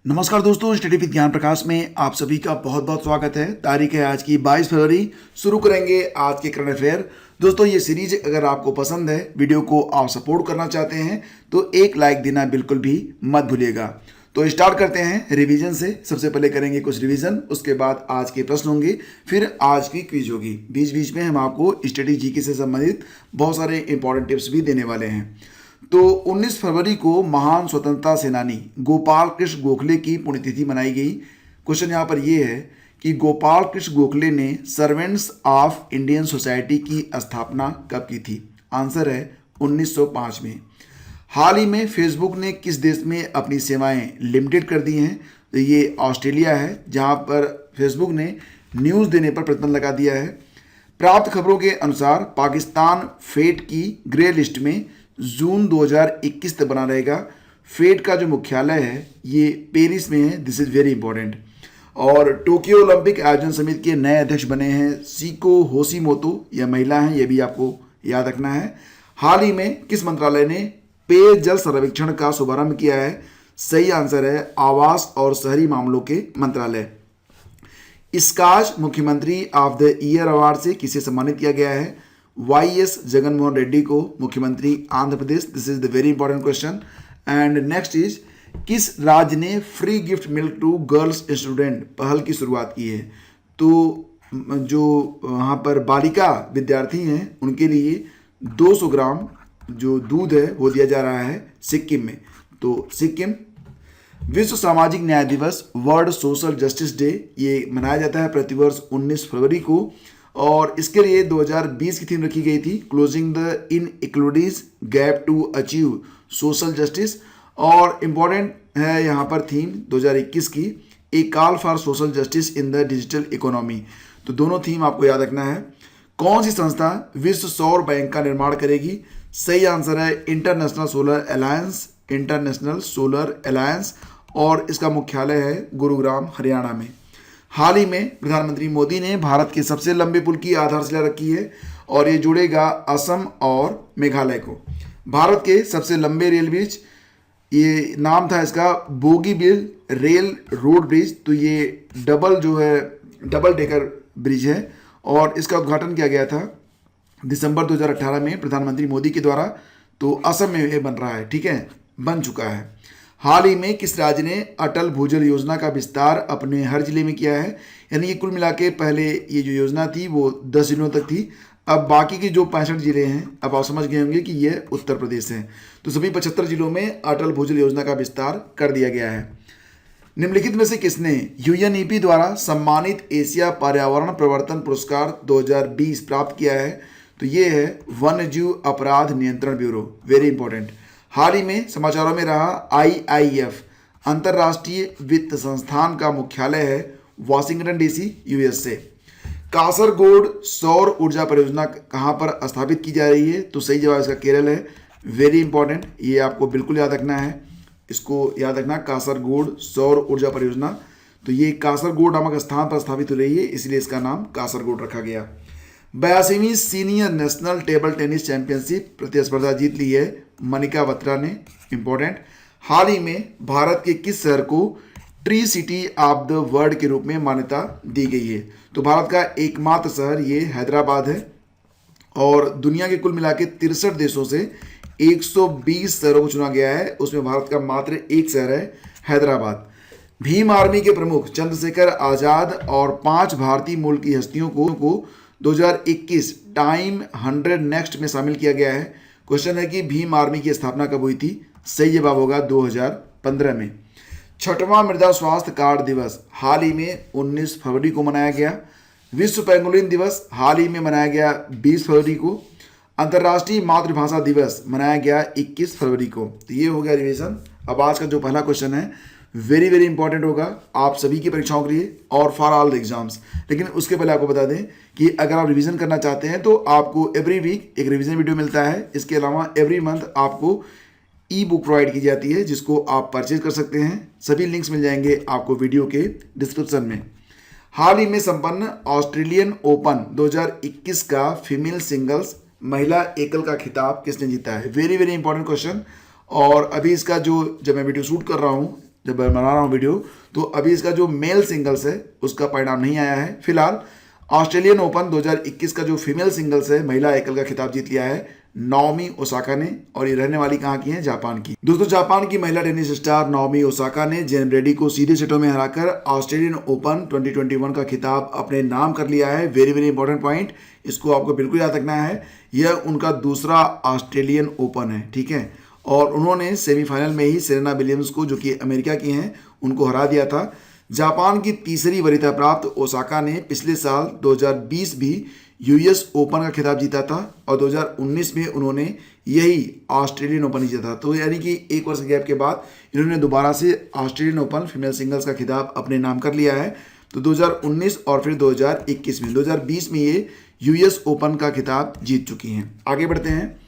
नमस्कार दोस्तों, study with ज्ञान प्रकाश में आप सभी का बहुत बहुत स्वागत है। तारीख है आज की 22 फरवरी। शुरू करेंगे आज के करंट अफेयर। दोस्तों, ये सीरीज अगर आपको पसंद है, वीडियो को आप सपोर्ट करना चाहते हैं तो एक लाइक देना बिल्कुल भी मत भूलिएगा। तो स्टार्ट करते हैं रिवीजन से। सबसे पहले करेंगे कुछ रिवीजन, उसके बाद आज के प्रश्न होंगे, फिर आज की क्विज होगी। बीच बीच में हम आपको स्टडी जीके से संबंधित बहुत सारे इंपॉर्टेंट टिप्स भी देने वाले हैं। तो 19 फरवरी को महान स्वतंत्रता सेनानी गोपाल कृष्ण गोखले की पुण्यतिथि मनाई गई। क्वेश्चन यहाँ पर ये है कि गोपाल कृष्ण गोखले ने सर्वेंट्स ऑफ इंडियन सोसाइटी की स्थापना कब की थी? आंसर है 1905 में। हाल ही में फेसबुक ने किस देश में अपनी सेवाएं लिमिटेड कर दी हैं? तो ये ऑस्ट्रेलिया है, जहाँ पर फेसबुक ने न्यूज़ देने पर प्रतिबंध लगा दिया है। प्राप्त खबरों के अनुसार पाकिस्तान फेड की ग्रे लिस्ट में जून 2021 तक बना रहेगा। फेड का जो मुख्यालय है ये पेरिस में है। This is very important. और टोक्यो ओलंपिक आयोजन समिति के नए अध्यक्ष बने हैं सीको होशीमोतो। यह महिला हैं, यह भी आपको याद रखना है। हाल ही में किस मंत्रालय ने पेयजल सर्वेक्षण का शुभारंभ किया है? सही आंसर है आवास और शहरी मामलों के मंत्रालय। स्कॉच मुख्यमंत्री ऑफ द ईयर अवार्ड से किसे सम्मानित किया गया है? YS जगनमोहन रेड्डी को, मुख्यमंत्री Andhra Pradesh. This is the very important question. And next is, किस राज्य ने free gift milk to girls student पहल की शुरुआत की है? तो जो वहाँ पर बालिका विद्यार्थी हैं उनके लिए 200 ग्राम जो दूध है वो दिया जा रहा है सिक्किम में। तो सिक्किम। विश्व सामाजिक न्याय दिवस, वर्ल्ड सोशल जस्टिस डे, ये मनाया जाता है प्रतिवर्ष 19 फरवरी को। और इसके लिए 2020 की थीम रखी गई थी closing the inequalities gap to achieve social justice. और इम्पॉर्टेंट है यहाँ पर थीम 2021 की, a call for social justice in the digital economy. तो दोनों थीम आपको याद रखना है। कौन सी संस्था विश्व सौर बैंक का निर्माण करेगी? सही आंसर है international solar alliance. International solar alliance, और इसका मुख्यालय है गुरुग्राम, हरियाणा में। हाल ही में प्रधानमंत्री मोदी ने भारत के सबसे लंबे पुल की आधारशिला रखी है और ये जुड़ेगा असम और मेघालय को। भारत के सबसे लंबे रेल ब्रिज, ये नाम था इसका बोगीबील रेल रोड ब्रिज। तो ये डबल डेकर ब्रिज है और इसका उद्घाटन किया गया था दिसंबर 2018 में प्रधानमंत्री मोदी के द्वारा। तो असम में ये बन रहा है, ठीक है, बन चुका है। हाल ही में किस राज्य ने अटल भूजल योजना का विस्तार अपने हर जिले में किया है? यानी कि कुल मिला के पहले ये जो योजना थी वो 10 जिलों तक थी, अब बाकी के जो 65 जिले हैं, अब आप समझ गए होंगे कि ये उत्तर प्रदेश है। तो सभी 75 जिलों में अटल भूजल योजना का विस्तार कर दिया गया है। निम्नलिखित में से किसने UNEP द्वारा सम्मानित एशिया पर्यावरण प्रवर्तन पुरस्कार 2020 प्राप्त किया है? तो ये है वन्यजीव अपराध नियंत्रण ब्यूरो। Very important. हाल ही में समाचारों में रहा IIF अंतर्राष्ट्रीय वित्त संस्थान का मुख्यालय है वाशिंगटन DC, USA। कासरगोड सौर ऊर्जा परियोजना कहाँ पर स्थापित की जा रही है? तो सही जवाब इसका केरल है। वेरी इंपॉर्टेंट, ये आपको बिल्कुल याद रखना है, इसको याद रखना, कासरगोड सौर ऊर्जा परियोजना। तो ये कासरगोड नामक स्थान पर स्थापित हो रही है, इसलिए इसका नाम कासरगोड रखा गया। 82वीं senior national table tennis championship प्रतिस्पर्धा जीत ली है मनिका बत्रा ने। इंपॉर्टेंट। हाल ही में भारत के किस शहर को tree city of the world के रूप में मान्यता दी गई है? तो भारत का एकमात्र शहर ये हैदराबाद है। और दुनिया के कुल मिला के 63 देशों से 120 शहरों को चुना गया है, उसमें भारत का मात्र एक शहर है हैदराबाद। भीम आर्मी के प्रमुख चंद्रशेखर आजाद और 5 भारतीय मूल की हस्तियों को 2021 टाइम 100 नेक्स्ट में शामिल किया गया है। क्वेश्चन है कि भीम आर्मी की स्थापना कब हुई थी? सही जवाब होगा 2015 में। 6वां मृदा स्वास्थ्य कार्ड दिवस हाल ही में 19 फरवरी को मनाया गया। विश्व पेंगोलिन दिवस हाल ही में मनाया गया 20 फरवरी को। अंतर्राष्ट्रीय मातृभाषा दिवस मनाया गया 21 फरवरी को। तो ये हो गया रिवीजन। अब आज का जो पहला क्वेश्चन है वेरी वेरी इंपॉर्टेंट होगा आप सभी की परीक्षाओं के लिए और फॉर ऑल द एग्जाम्स। लेकिन उसके पहले आपको बता दें कि अगर आप रिवीजन करना चाहते हैं तो आपको एवरी वीक एक रिवीजन वीडियो मिलता है। इसके अलावा एवरी मंथ आपको ई बुक प्रोवाइड की जाती है जिसको आप परचेज कर सकते हैं। सभी लिंक्स मिल जाएंगे आपको वीडियो के डिस्क्रिप्शन में। हाल ही में संपन्न ऑस्ट्रेलियन ओपन 2021 का फीमेल सिंगल्स महिला एकल का खिताब किसने जीता है? Very very important question. और अभी इसका जो जब मैं वीडियो शूट कर रहा हूँ जब मैं बना रहा हूँ वीडियो, तो अभी इसका जो मेल सिंगल्स है उसका परिणाम नहीं आया है। फिलहाल ऑस्ट्रेलियन ओपन 2021 का जो फीमेल सिंगल्स है, महिला एकल का खिताब जीत लिया है नाओमी ओसाका ने, और ये रहने वाली कहाँ की है? जापान की। दोस्तों, जापान की महिला टेनिस स्टार नाओमी ओसाका ने जेन रेड्डी को सीधे सेटों में हराकर ऑस्ट्रेलियन ओपन 2021 का खिताब अपने नाम कर लिया है। वेरी वेरी इंपॉर्टेंट पॉइंट, इसको आपको बिल्कुल याद रखना है। यह उनका दूसरा ऑस्ट्रेलियन ओपन है, ठीक है, और उन्होंने सेमीफाइनल में ही सेरेना विलियम्स को, जो कि अमेरिका की हैं, उनको हरा दिया था। जापान की तीसरी वरीयता प्राप्त ओसाका ने पिछले साल 2020 भी यूएस ओपन का खिताब जीता था और 2019 में उन्होंने यही ऑस्ट्रेलियन ओपन जीता था। तो यानी कि एक वर्ष गैप के बाद इन्होंने दोबारा से ऑस्ट्रेलियन ओपन फीमेल सिंगल्स का खिताब अपने नाम कर लिया है। तो 2019 और फिर 2021 में, 2020 में ये यूएस ओपन का खिताब जीत चुकी हैं। आगे बढ़ते हैं।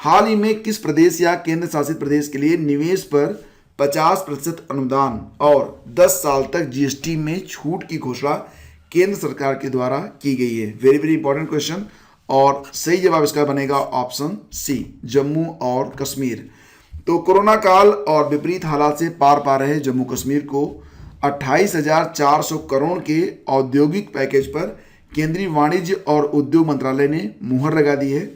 हाल ही में किस प्रदेश या केंद्र शासित प्रदेश के लिए निवेश पर 50% अनुदान और 10 साल तक जीएसटी में छूट की घोषणा केंद्र सरकार के द्वारा की गई है? वेरी वेरी इंपॉर्टेंट क्वेश्चन, और सही जवाब इसका बनेगा ऑप्शन सी, जम्मू और कश्मीर। तो कोरोना काल और विपरीत हालात से पार पा रहे जम्मू कश्मीर को 28,400 करोड़ के औद्योगिक पैकेज पर केंद्रीय वाणिज्य और उद्योग मंत्रालय ने मुहर लगा दी है।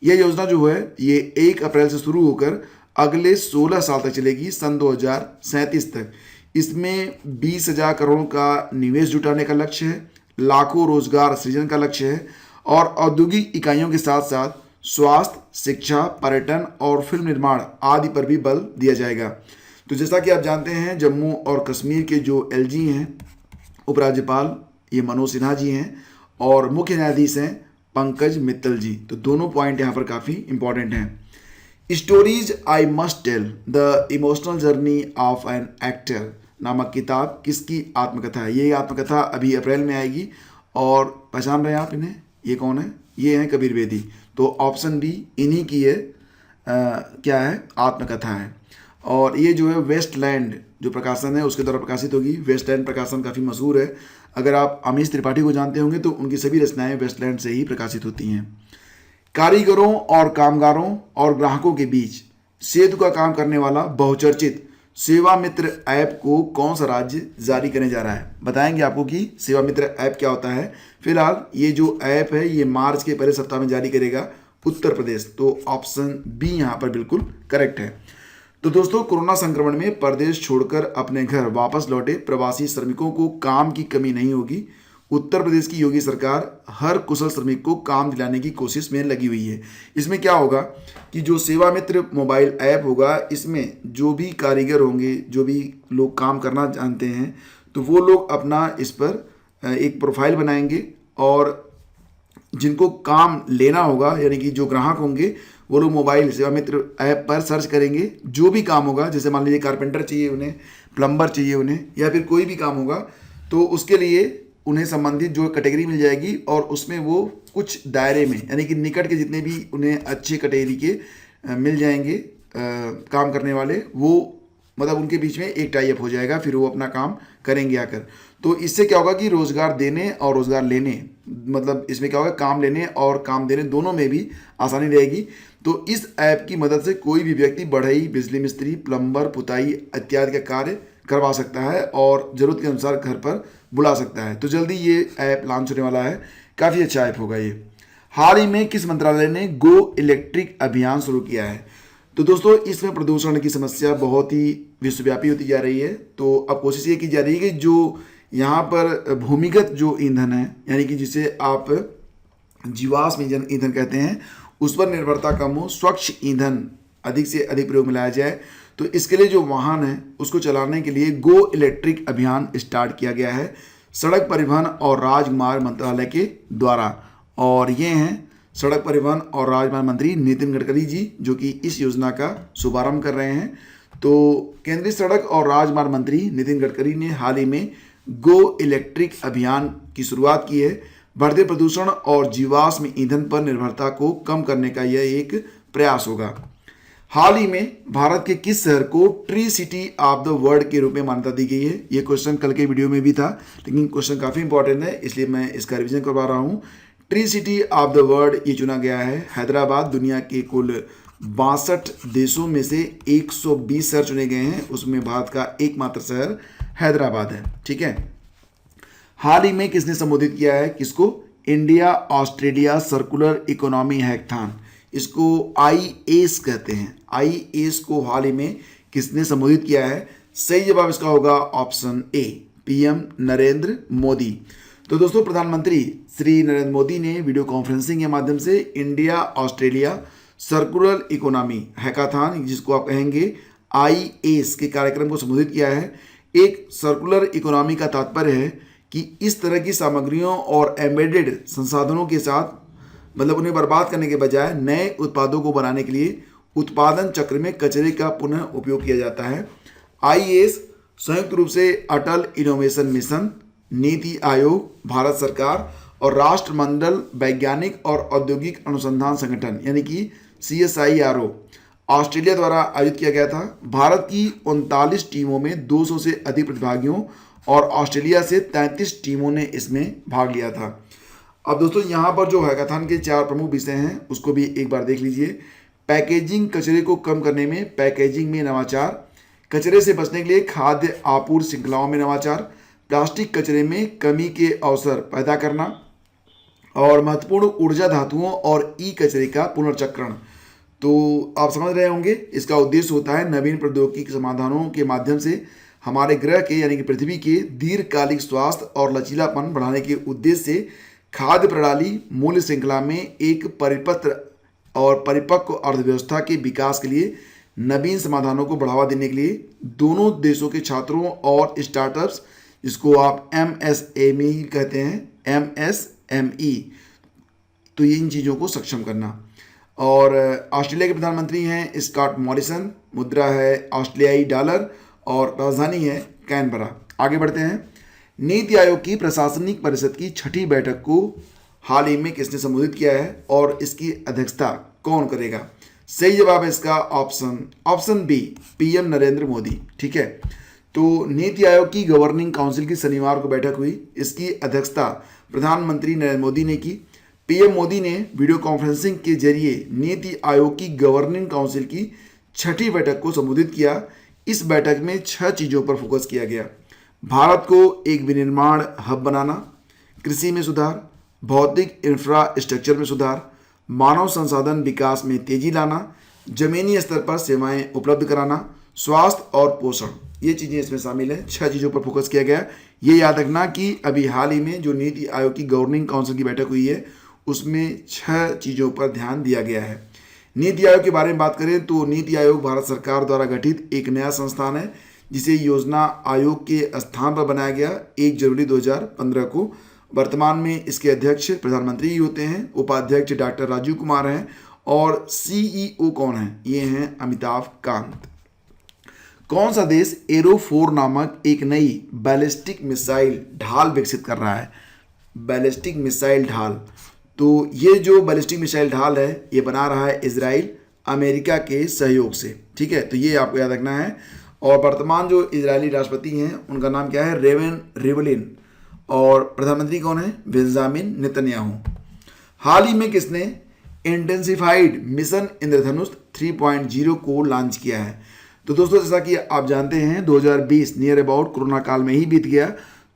यह योजना जो है ये 1 अप्रैल से शुरू होकर अगले 16 साल तक चलेगी, सन 2037 तक। इसमें 20,000 करोड़ का निवेश जुटाने का लक्ष्य है, लाखों रोजगार सृजन का लक्ष्य है, और औद्योगिक इकाइयों के साथ साथ स्वास्थ्य, शिक्षा, पर्यटन और फिल्म निर्माण आदि पर भी बल दिया जाएगा। तो जैसा कि आप जानते हैं, जम्मू और कश्मीर के जो एलजी हैं, उपराज्यपाल ये मनोज सिन्हा जी हैं, और मुख्य न्यायाधीश हैं पंकज मित्तल जी। तो दोनों पॉइंट यहाँ पर काफ़ी इंपॉर्टेंट हैं। Stories I must tell the emotional journey of an actor नामक किताब किसकी आत्मकथा है? ये आत्मकथा अभी अप्रैल में आएगी, और पहचान रहे हैं आप इन्हें? ये कौन है? ये हैं कबीर बेदी। तो ऑप्शन बी इन्हीं की है, क्या है? आत्मकथा है। और ये जो है वेस्टलैंड जो प्रकाशन है उसके द्वारा प्रकाशित होगी। वेस्टलैंड प्रकाशन काफ़ी मशहूर है। अगर आप अमीश त्रिपाठी को जानते होंगे तो उनकी सभी रचनाएं वेस्टलैंड से ही प्रकाशित होती हैं। कारीगरों और कामगारों और ग्राहकों के बीच सेतु का काम करने वाला बहुचर्चित सेवा मित्र ऐप को कौन सा राज्य जारी करने जा रहा है? बताएंगे आपको कि सेवा मित्र ऐप क्या होता है। फिलहाल ये जो ऐप है ये मार्च के पहले सप्ताह में जारी करेगा उत्तर प्रदेश। तो ऑप्शन बी यहाँ पर बिल्कुल करेक्ट है। तो दोस्तों, कोरोना संक्रमण में प्रदेश छोड़कर अपने घर वापस लौटे प्रवासी श्रमिकों को काम की कमी नहीं होगी। उत्तर प्रदेश की योगी सरकार हर कुशल श्रमिक को काम दिलाने की कोशिश में लगी हुई है। इसमें क्या होगा कि जो सेवा मित्र मोबाइल ऐप होगा, इसमें जो भी कारीगर होंगे, जो भी लोग काम करना जानते हैं, तो वो लोग अपना इस पर एक प्रोफाइल बनाएंगे, और जिनको काम लेना होगा यानी कि जो ग्राहक होंगे वो लोग मोबाइल सेवा मित्र ऐप पर सर्च करेंगे। जो भी काम होगा, जैसे मान लीजिए कारपेंटर चाहिए उन्हें, प्लम्बर चाहिए उन्हें, या फिर कोई भी काम होगा, तो उसके लिए उन्हें संबंधित जो कैटेगरी मिल जाएगी, और उसमें वो कुछ दायरे में यानी कि निकट के जितने भी उन्हें अच्छे कैटेगरी के मिल जाएंगे काम करने वाले, वो मतलब उनके बीच में एक टाई अप हो जाएगा, फिर वो अपना काम करेंगे आकर। तो इससे क्या होगा कि रोज़गार देने और रोज़गार लेने, मतलब इसमें क्या होगा, काम लेने और काम देने दोनों में भी आसानी रहेगी। तो इस ऐप की मदद से कोई भी व्यक्ति बढ़ई, बिजली मिस्त्री, प्लम्बर, पुताई इत्यादि का कार्य करवा सकता है और ज़रूरत के अनुसार घर पर बुला सकता है। तो जल्दी ये ऐप लॉन्च होने वाला है, काफ़ी अच्छा ऐप होगा ये। हाल ही में किस मंत्रालय ने गो इलेक्ट्रिक अभियान शुरू किया है? तो दोस्तों, इसमें प्रदूषण की समस्या बहुत ही विश्वव्यापी होती जा रही है। तो अब कोशिश ये की जा रही है कि जो यहाँ पर भूमिगत जो ईंधन है, यानी कि जिसे आप जीवाश्म ईंधन कहते हैं, उस पर निर्भरता कम हो, स्वच्छ ईंधन अधिक से अधिक प्रयोग में लाया जाए। तो इसके लिए जो वाहन है उसको चलाने के लिए गो इलेक्ट्रिक अभियान स्टार्ट किया गया है सड़क परिवहन और राजमार्ग मंत्रालय के द्वारा। और ये हैं सड़क परिवहन और राजमार्ग मंत्री नितिन गडकरी जी, जो कि इस योजना का शुभारंभ कर रहे हैं। तो केंद्रीय सड़क और राजमार्ग मंत्री नितिन गडकरी ने हाल ही में गो इलेक्ट्रिक अभियान की शुरुआत की है। बढ़ते प्रदूषण और जीवाश्म ईंधन पर निर्भरता को कम करने का यह एक प्रयास होगा। हाल ही में भारत के किस शहर को tree city of the world के रूप में मान्यता दी गई है? ये क्वेश्चन कल के वीडियो में भी था, लेकिन क्वेश्चन काफ़ी इंपॉर्टेंट है, इसलिए मैं इसका रिवीजन करवा रहा हूँ। Tree city of the world ये चुना गया है हैदराबाद। दुनिया के कुल 62 देशों में से 120 शहर चुने गए हैं, उसमें भारत का एकमात्र शहर हैदराबाद है। ठीक है। हाल ही में किसने संबोधित किया है किसको? India Australia circular economy hackathon, इसको IAS कहते हैं। IAS को हाल ही में किसने संबोधित किया है? सही जवाब इसका होगा option A, PM Narendra Modi. तो दोस्तों प्रधानमंत्री श्री नरेंद्र मोदी ने वीडियो कॉन्फ्रेंसिंग के माध्यम से India Australia circular economy hackathon, जिसको आप कहेंगे IAS के कार्यक्रम को संबोधित किया है। एक सर्कुलर इकोनॉमी का तात्पर्य है कि इस तरह की सामग्रियों और एम्बेडेड संसाधनों के साथ, मतलब उन्हें बर्बाद करने के बजाय नए उत्पादों को बनाने के लिए उत्पादन चक्र में कचरे का पुनः उपयोग किया जाता है। IAS संयुक्त रूप से अटल इनोवेशन मिशन, नीति आयोग, भारत सरकार और राष्ट्रमंडल वैज्ञानिक और औद्योगिक अनुसंधान संगठन यानी कि CSIRO ऑस्ट्रेलिया द्वारा आयोजित किया गया था। भारत की 39 टीमों में 200 से अधिक प्रतिभागियों और ऑस्ट्रेलिया से 33 टीमों ने इसमें भाग लिया था। अब दोस्तों यहाँ पर जो हैकाथॉन के 4 प्रमुख विषय हैं उसको भी एक बार देख लीजिए। पैकेजिंग, कचरे को कम करने में पैकेजिंग में नवाचार, कचरे से बचने के लिए खाद्य आपूर्ति श्रृंखलाओं में नवाचार, प्लास्टिक कचरे में कमी के अवसर पैदा करना और महत्वपूर्ण ऊर्जा धातुओं और कचरे का पुनर्चक्रण। तो आप समझ रहे होंगे इसका उद्देश्य होता है नवीन प्रौद्योगिकी समाधानों के माध्यम से हमारे ग्रह के यानी कि पृथ्वी के दीर्घकालिक स्वास्थ्य और लचीलापन बढ़ाने के उद्देश्य से खाद्य प्रणाली मूल्य श्रृंखला में एक परिपक्व अर्थव्यवस्था के विकास के लिए नवीन समाधानों को बढ़ावा देने के लिए दोनों देशों के छात्रों और स्टार्टअप्स, जिसको आप MSME कहते हैं, MSME, तो इन चीज़ों को सक्षम करना। और ऑस्ट्रेलिया के प्रधानमंत्री हैं स्कॉट मॉरिसन, मुद्रा है ऑस्ट्रेलियाई डॉलर और राजधानी है कैनबरा। आगे बढ़ते हैं। नीति आयोग की प्रशासनिक परिषद की 6ठी बैठक को हाल ही में किसने संबोधित किया है और इसकी अध्यक्षता कौन करेगा? सही जवाब है इसका option B, PM Narendra Modi. ठीक है। तो नीति आयोग की गवर्निंग काउंसिल की शनिवार को बैठक हुई, इसकी अध्यक्षता प्रधानमंत्री नरेंद्र मोदी ने की। PM मोदी ने वीडियो कॉन्फ्रेंसिंग के जरिए नीति आयोग की गवर्निंग काउंसिल की 6ठी बैठक को संबोधित किया। इस बैठक में 6 चीज़ों पर फोकस किया गया। भारत को एक विनिर्माण हब बनाना, कृषि में सुधार, भौतिक इंफ्रास्ट्रक्चर में सुधार, मानव संसाधन विकास में तेजी लाना, जमीनी स्तर पर सेवाएं उपलब्ध कराना, स्वास्थ्य और पोषण, ये चीज़ें इसमें शामिल हैं। 6 चीज़ों पर फोकस किया गया। ये याद रखना कि अभी हाल ही में जो नीति आयोग की गवर्निंग काउंसिल की बैठक हुई है उसमें 6 चीज़ों पर ध्यान दिया गया है। नीति आयोग के बारे में बात करें तो नीति आयोग भारत सरकार द्वारा गठित एक नया संस्थान है जिसे योजना आयोग के स्थान पर बनाया गया 1 जनवरी 2015 को। वर्तमान में इसके अध्यक्ष प्रधानमंत्री ही होते हैं, उपाध्यक्ष डॉक्टर राजीव कुमार हैं और CEO कौन हैं? ये हैं अमिताभ कांत। कौन सा देश एरो4 नामक एक नई बैलिस्टिक मिसाइल ढाल विकसित कर रहा है? बैलिस्टिक मिसाइल ढाल, तो ये जो बैलिस्टिक मिसाइल ढाल है ये बना रहा है इजराइल अमेरिका के सहयोग से। ठीक है, तो ये आपको याद रखना है। और वर्तमान जो इजरायली राष्ट्रपति हैं उनका नाम क्या है? Reuven Rivlin. और प्रधानमंत्री कौन है? Benjamin Netanyahu. हाल ही में किसने इंटेंसिफाइड मिशन इंद्रधनुष 3.0 को लॉन्च किया है? तो दोस्तों जैसा कि आप जानते हैं 2020 नियर अबाउट कोरोना काल में ही बीत गया,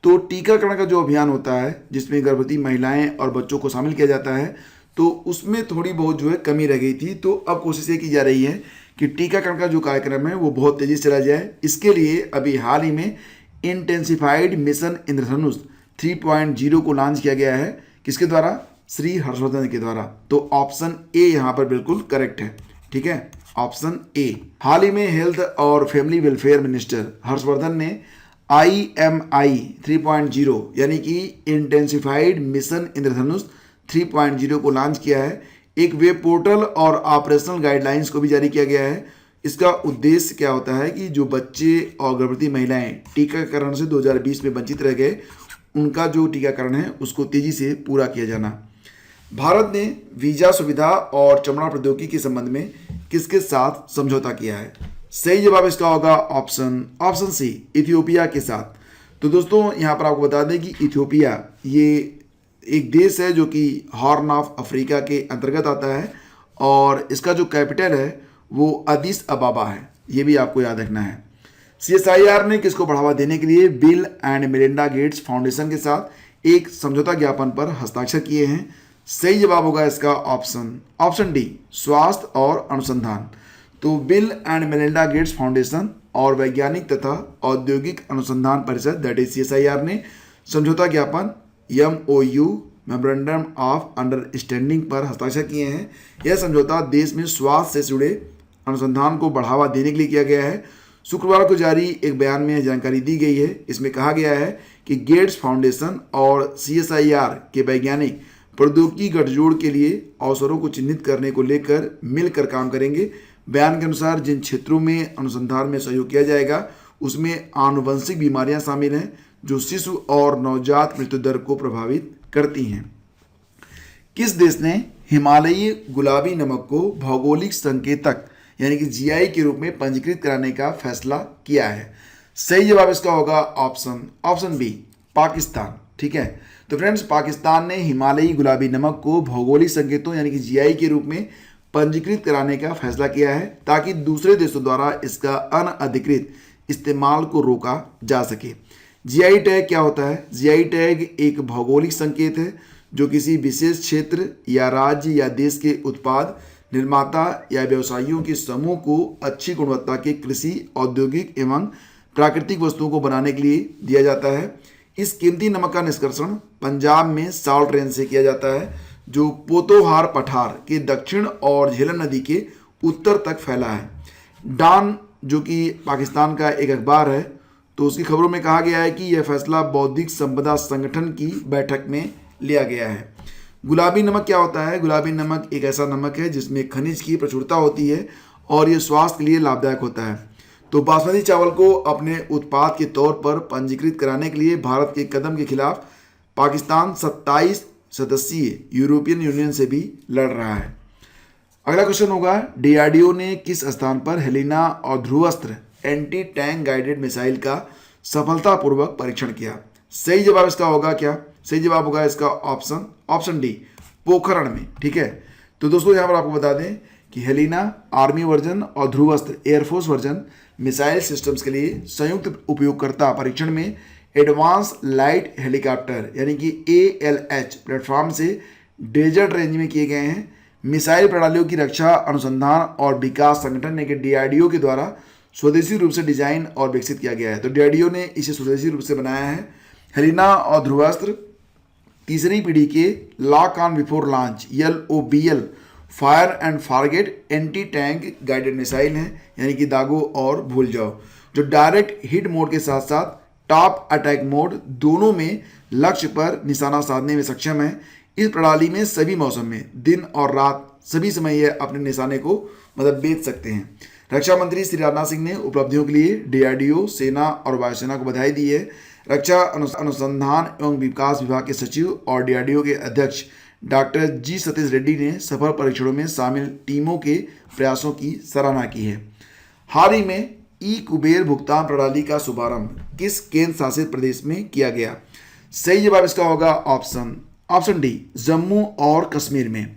तो टीकाकरण का जो अभियान होता है जिसमें गर्भवती महिलाएं और बच्चों को शामिल किया जाता है, तो उसमें थोड़ी बहुत जो है कमी रह गई थी। तो अब कोशिश ये की जा रही है कि टीकाकरण का जो कार्यक्रम है वो बहुत तेज़ी से चला जाए। इसके लिए अभी हाल ही में इंटेंसिफाइड मिशन इंद्रधनुष 3.0 को लॉन्च किया गया है। किसके द्वारा? श्री हर्षवर्धन के द्वारा। तो ऑप्शन ए यहाँ पर बिल्कुल करेक्ट है। ठीक है, ऑप्शन ए। हाल ही में हेल्थ और फैमिली वेलफेयर मिनिस्टर हर्षवर्धन ने IMI 3.0 यानी कि इंटेंसिफाइड मिशन इंद्रधनुष 3.0 को लॉन्च किया है। एक वेब पोर्टल और ऑपरेशनल गाइडलाइंस को भी जारी किया गया है। इसका उद्देश्य क्या होता है कि जो बच्चे और गर्भवती महिलाएं टीकाकरण से 2020 में वंचित रह गए, उनका जो टीकाकरण है उसको तेजी से पूरा किया जाना। भारत ने वीजा सुविधा और चमड़ा प्रौद्योगिकी के संबंध में किसके साथ समझौता किया है? सही जवाब इसका होगा ऑप्शन सी, इथियोपिया के साथ। तो दोस्तों यहाँ पर आपको बता दें कि इथियोपिया ये एक देश है जो कि हॉर्न ऑफ अफ्रीका के अंतर्गत आता है और इसका जो कैपिटल है वो अदीस अबाबा है, ये भी आपको याद रखना है। CSIR ने किसको बढ़ावा देने के लिए bill and Melinda Gates foundation के साथ एक समझौता ज्ञापन पर हस्ताक्षर किए हैं? सही जवाब होगा इसका ऑप्शन डी, स्वास्थ्य और अनुसंधान। तो bill and Melinda Gates foundation और वैज्ञानिक तथा औद्योगिक अनुसंधान परिषद दैट इज CSIR ने समझौता ज्ञापन MOU मेमोरेंडम ऑफ अंडरस्टैंडिंग पर हस्ताक्षर किए हैं। यह समझौता देश में स्वास्थ्य से जुड़े अनुसंधान को बढ़ावा देने के लिए किया गया है। शुक्रवार को जारी एक बयान में जानकारी दी गई है। इसमें कहा गया है कि गेट्स फाउंडेशन और CSIR के वैज्ञानिक प्रौद्योगिकी गठजोड़ के लिए अवसरों को चिन्हित करने को लेकर मिलकर काम करेंगे। बयान के अनुसार जिन क्षेत्रों में अनुसंधान में सहयोग किया जाएगा उसमें आनुवंशिक बीमारियां शामिल हैं जो शिशु और नवजात मृत्यु दर को प्रभावित करती हैं। किस देश ने हिमालयी गुलाबी नमक को भौगोलिक संकेतक यानी कि GI के रूप में पंजीकृत कराने का फैसला किया है? सही जवाब इसका होगा ऑप्शन बी, पाकिस्तान। ठीक है, तो फ्रेंड्स पाकिस्तान ने हिमालयी गुलाबी नमक को भौगोलिक संकेतों यानी कि GI के रूप में पंजीकृत कराने का फैसला किया है ताकि दूसरे देशों द्वारा इसका अनअधिकृत इस्तेमाल को रोका जा सके। GI टैग क्या होता है? GI टैग एक भौगोलिक संकेत है जो किसी विशेष क्षेत्र या राज्य या देश के उत्पाद, निर्माता या व्यवसायियों के समूह को अच्छी गुणवत्ता के कृषि, औद्योगिक एवं प्राकृतिक वस्तुओं को बनाने के लिए दिया जाता है। इस कीमती नमक का निष्कर्षण पंजाब में साल्ट रेंज से किया जाता है जो पोतोहार पठार के दक्षिण और झेलम नदी के उत्तर तक फैला है। डॉन जो कि पाकिस्तान का एक अखबार है, तो उसकी खबरों में कहा गया है कि यह फैसला बौद्धिक संपदा संगठन की बैठक में लिया गया है। गुलाबी नमक क्या होता है? गुलाबी नमक एक ऐसा नमक है जिसमें खनिज की प्रचुरता होती है और ये स्वास्थ्य के लिए लाभदायक होता है। तो बासमती चावल को अपने उत्पाद के तौर पर पंजीकृत कराने के लिए भारत के कदम के खिलाफ पाकिस्तान 27 सदस्यीय यूरोपियन यूनियन से भी लड़ रहा है। अगला क्वेश्चन होगा, DRDO ने किस स्थान पर हेलिना और Dhruvastra anti tank guided missile का सफलतापूर्वक परीक्षण किया? सही जवाब इसका होगा क्या? सही जवाब होगा इसका ऑप्शन डी, पोखरण में। ठीक है, तो दोस्तों यहाँ पर आपको बता दें कि हेलिना आर्मी वर्जन और Dhruvastra air force version missile systems के लिए संयुक्त उपयोगकर्ता परीक्षण में एडवांस लाइट हेलीकॉप्टर यानी कि ALH प्लेटफॉर्म से डेजर्ट रेंज में किए गए हैं। मिसाइल प्रणालियों की रक्षा अनुसंधान और विकास संगठन यानी कि DRDO के द्वारा स्वदेशी रूप से डिजाइन और विकसित किया गया है। तो DRDO ने इसे स्वदेशी रूप से बनाया है। हेलिना और ध्रुवास्त्र तीसरी पीढ़ी के lock on before launch LOBL fire and forget anti tank guided missile हैं, यानी कि दागो और भूल जाओ, जो डायरेक्ट हिट मोड के साथ साथ टॉप अटैक मोड दोनों में लक्ष्य पर निशाना साधने में सक्षम है। इस प्रणाली में सभी मौसम में दिन और रात सभी समय यह अपने निशाने को बेच सकते हैं। रक्षा मंत्री श्री राजनाथ सिंह ने उपलब्धियों के लिए DRDO, सेना और वायुसेना को बधाई दी है। रक्षा अनुसंधान एवं विकास विभाग के सचिव और DRDO के अध्यक्ष डॉक्टर G सतीश रेड्डी ने सफल परीक्षणों में शामिल टीमों के प्रयासों की सराहना की है। हाल ही में कुबेर भुगतान प्रणाली का शुभारंभ किस केंद्र शासित प्रदेश में किया गया? सही जवाब इसका होगा ऑप्शन डी, जम्मू और कश्मीर में।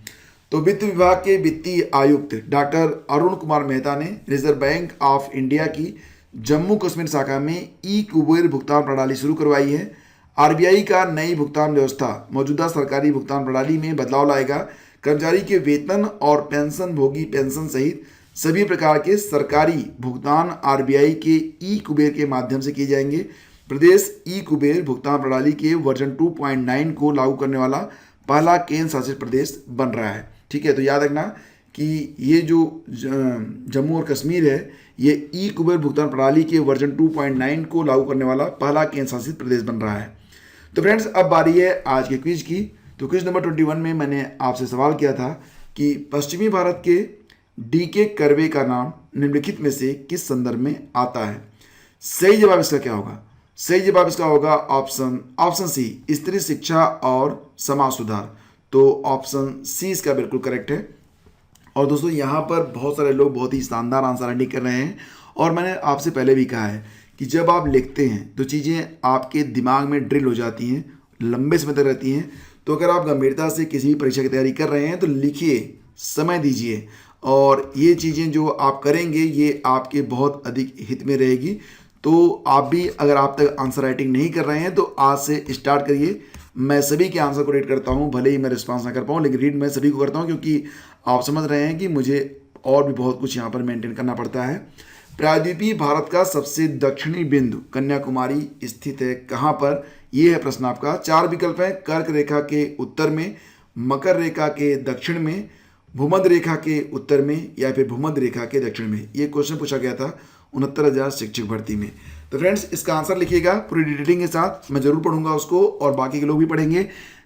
तो वित्त विभाग के वित्तीय आयुक्त डॉक्टर अरुण कुमार मेहता ने रिजर्व बैंक ऑफ इंडिया की जम्मू कश्मीर शाखा में कुबेर भुगतान प्रणाली शुरू करवाई है। RBI का नई भुगतान व्यवस्था मौजूदा सरकारी भुगतान प्रणाली में बदलाव लाएगा। कर्मचारी के वेतन और पेंशन भोगी पेंशन सहित सभी प्रकार के सरकारी भुगतान RBI के कुबेर के माध्यम से किए जाएंगे। प्रदेश कुबेर भुगतान प्रणाली के वर्जन 2.9 को लागू करने वाला पहला केंद्र शासित प्रदेश बन रहा है। ठीक है, तो याद रखना कि ये जो जम्मू और कश्मीर है ये कुबेर भुगतान प्रणाली के वर्जन 2.9 को लागू करने वाला पहला केंद्र शासित प्रदेश बन रहा है। तो फ्रेंड्स, अब बारी है आज के क्विज की। तो क्विज नंबर 21 में मैंने आपसे सवाल किया था कि पश्चिमी भारत के DK कर्वे का नाम निम्नलिखित में से किस संदर्भ में आता है? सही जवाब इसका क्या होगा? सही जवाब इसका होगा ऑप्शन सी, स्त्री शिक्षा और समाज सुधार। तो ऑप्शन सी इसका बिल्कुल करेक्ट है। और दोस्तों यहाँ पर बहुत सारे लोग बहुत ही शानदार आंसर राइटिंग कर रहे हैं और मैंने आपसे पहले भी कहा है कि जब आप लिखते हैं तो चीज़ें आपके दिमाग में ड्रिल हो जाती हैं, लंबे समय तक रहती हैं। तो अगर आप गंभीरता से किसी भी परीक्षा की तैयारी कर रहे हैं तो लिखिए, समय दीजिए और ये चीज़ें जो आप करेंगे ये आपके बहुत अधिक हित में रहेगी। तो आप भी अगर आप तक आंसर राइटिंग नहीं कर रहे हैं तो आज से स्टार्ट करिए। मैं सभी के आंसर को रीड करता हूँ, भले ही मैं रिस्पॉन्स ना कर पाऊँ लेकिन रीड मैं सभी को करता हूँ, क्योंकि आप समझ रहे हैं कि मुझे और भी बहुत कुछ यहाँ पर मेंटेन करना पड़ता है। प्रायद्वीपीय भारत का सबसे दक्षिणी बिंदु कन्याकुमारी स्थित है कहाँ पर? ये है प्रश्न आपका। 4 विकल्प है, कर्क रेखा के उत्तर में, मकर रेखा के दक्षिण में, भूमध्य रेखा के उत्तर में या फिर भूमध्य रेखा के दक्षिण में। ये क्वेश्चन पूछा गया था 69,000 शिक्षक भर्ती में। तो फ्रेंड्स इसका आंसर लिखिएगा पूरी डिटेलिंग के साथ, मैं जरूर पढ़ूंगा उसको और बाकी के लोग भी पढ़ेंगे।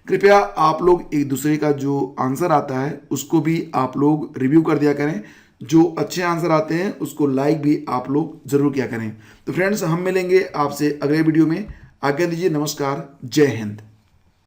कृपया आप लोग एक दूसरे का जो आंसर आता है उसको भी आप लोग रिव्यू कर दिया करें। जो अच्छे आंसर आते हैं उसको लाइक भी आप लोग जरूर किया करें। तो फ्रेंड्स हम मिलेंगे आपसे अगले वीडियो में। आज्ञा दीजिए, नमस्कार, जय हिंद।